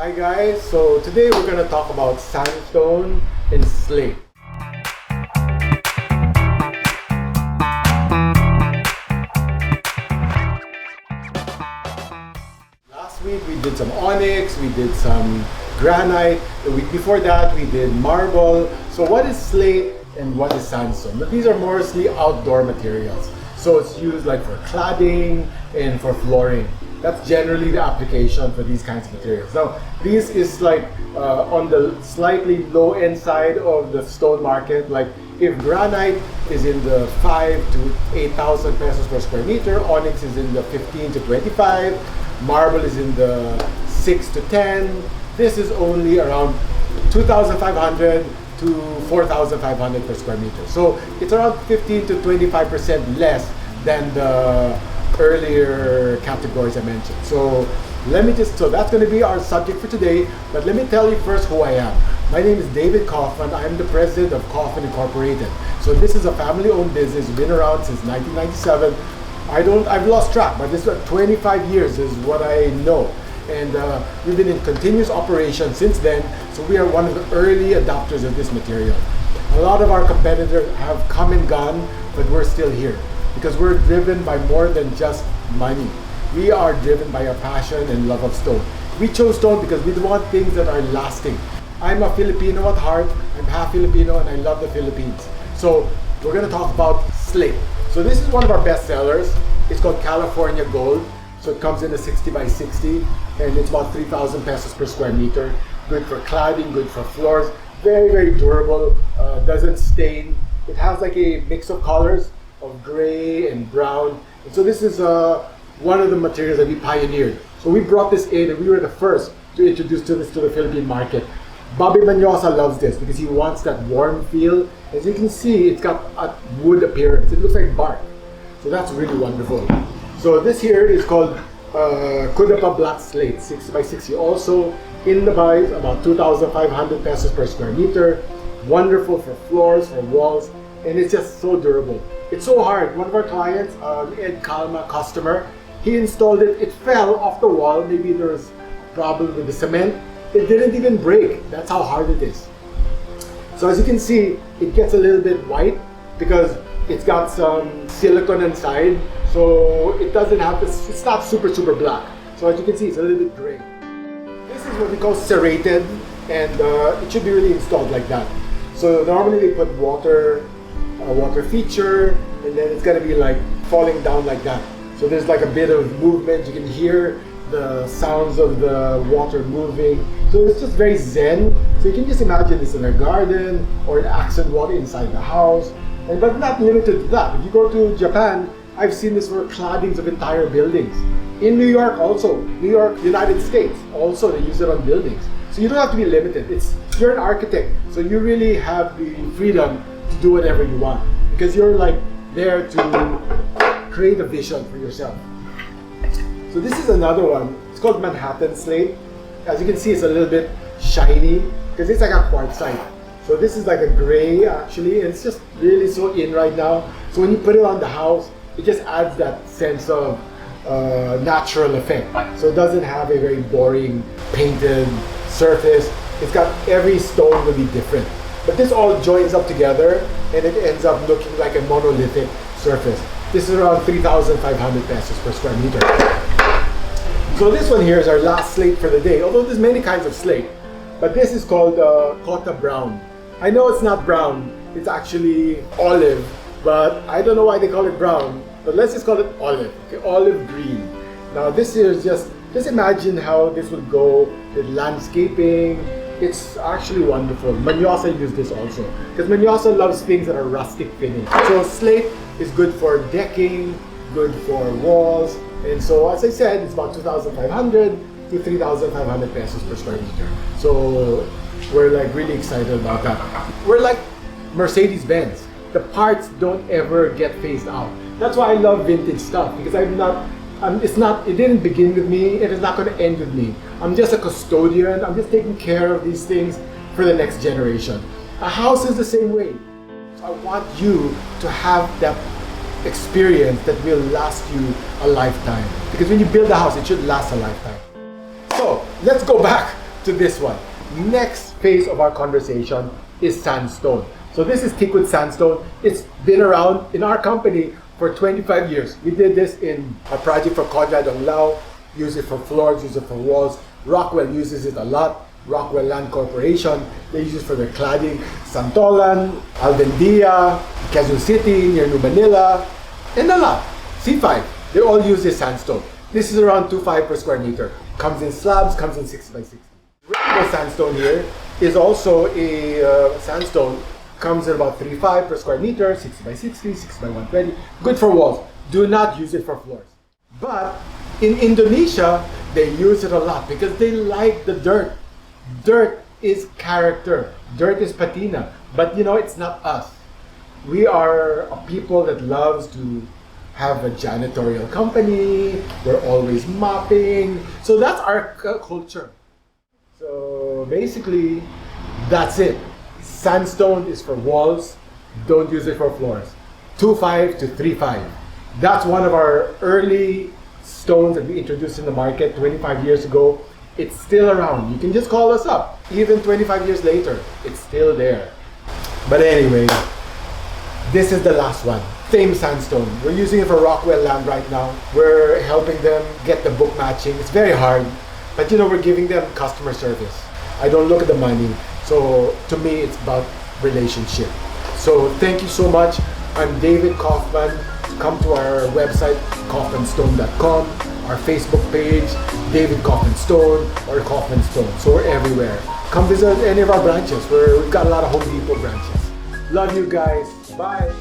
Hi guys, so today we're going to talk about sandstone and slate. Last week we did some onyx, we did some granite. The week before that we did marble. So what is slate and what is sandstone? But these are mostly outdoor materials. So it's used like for cladding and for flooring. That's generally the application for these kinds of materials. Now, this is like on the slightly low end side of the stone market. Like if granite is in the 5 to 8,000 pesos per square meter, onyx is in the 15 to 25, marble is in the 6 to 10. This is only around 2,500 to 4,500 per square meter. So it's around 15 to 25% less than the earlier categories I mentioned. So that's going to be our subject for today, but let me tell you first who I am. My name is David Kaufman. I'm the president of Kaufman Incorporated. So this is a family-owned business, been around since 1997. I've lost track, but this is 25 years is what I know. And we've been in continuous operation since then, so we are one of the early adopters of this material. A lot of our competitors have come and gone, but we're still here because we're driven by more than just money. We are driven by a passion and love of stone. We chose stone because we want things that are lasting. I'm a Filipino at heart. I'm half Filipino and I love the Philippines. So we're going to talk about slate. So this is one of our best sellers. It's called California Gold. So it comes in a 60 by 60 and it's about 3,000 pesos per square meter. Good for cladding, good for floors. Very, very durable, doesn't stain. It has like a mix of colors of gray and brown. And so this is one of the materials that we pioneered. So we brought this in and we were the first to introduce this to the Philippine market. Bobby Manyosa loves this because he wants that warm feel. As you can see, it's got a wood appearance. It looks like bark. So that's really wonderful. So this here is called Kudapa Black Slate, 60 by 60. Also in the buys, about 2,500 pesos per square meter. Wonderful for floors, for walls, and it's just so durable. It's so hard. One of our clients, Ed Calma customer, he installed it. It fell off the wall. Maybe there was a problem with the cement. It didn't even break. That's how hard it is. So as you can see, it gets a little bit white because it's got some silicone inside. So it doesn't have this, it's not super black. So as you can see, it's a little bit gray. This is what we call serrated, and it should be really installed like that. So normally they put a water feature, and then it's gonna be like falling down like that. So there's like a bit of movement. You can hear the sounds of the water moving. So it's just very zen. So you can just imagine this in a garden or an accent wall inside the house. But not limited to that. If you go to Japan, I've seen this for claddings of entire buildings. In New York also, New York, United States, also they use it on buildings. So you don't have to be limited. You're an architect, so you really have the freedom to do whatever you want because you're like there to create a vision for yourself. So this is another one. It's called Manhattan Slate. As you can see, it's a little bit shiny because it's like a quartzite. So this is like a gray actually, and it's just really so in right now. So when you put it on the house, it just adds that sense of natural effect. So it doesn't have a very boring painted surface. It's got every stone will be different. But this all joins up together and it ends up looking like a monolithic surface. This is around 3,500 pesos per square meter. So this one here is our last slate for the day, although there's many kinds of slate. But this is called Cota Brown. I know it's not brown, it's actually olive, but I don't know why they call it brown, but let's just call it olive, okay, olive green. Now this is just imagine how this would go with landscaping. It's actually wonderful. Manyosa used this also, because Manyosa loves things that are rustic finish. So slate is good for decking, good for walls, and so as I said, it's about 2,500 to 3,500 pesos per square meter. So we're like really excited about that. We're like Mercedes-Benz. The parts don't ever get phased out. That's why I love vintage stuff, because it didn't begin with me, it is not going to end with me. I'm just a custodian. I'm just taking care of these things for the next generation. A house is the same way. So I want you to have that experience that will last you a lifetime. Because when you build a house, it should last a lifetime. So let's go back to this one. Next phase of our conversation is sandstone. So this is teakwood sandstone. It's been around in our company for 25 years. We did this in a project for Conrad on Lao, use it for floors, use it for walls. Rockwell uses it a lot. Rockwell Land Corporation, they use it for their cladding. Santolan, Albendia, Quezon City, near New Manila, and a lot. C5, they all use this sandstone. This is around 2.5 per square meter. Comes in slabs, comes in 60 by 60. Rainbow sandstone here is also a sandstone. Comes in about 3.5 per square meter, 60 by 60, 60 by 120. Good for walls. Do not use it for floors. But in Indonesia, they use it a lot because they like the dirt. Dirt is character. Dirt is patina. But you know, it's not us. We are a people that loves to have a janitorial company. We're always mopping. So that's our culture. So basically, that's it. Sandstone is for walls. Don't use it for floors. 2.5 to 3.5. That's one of our early stones that we introduced in the market 25 years ago. It's still around. You can just call us up. Even 25 years later, it's still there. But anyway, this is the last one. Same sandstone. We're using it for Rockwell Land right now. We're helping them get the book matching. It's very hard. But you know, we're giving them customer service. I don't look at the money. So to me, it's about relationship. So thank you so much. I'm David Kaufman. Come to our website, kaufmanstone.com, our Facebook page, David Kaufman Stone or Kaufman Stone. So we're everywhere. Come visit any of our branches. We've got a lot of Home Depot branches. Love you guys. Bye.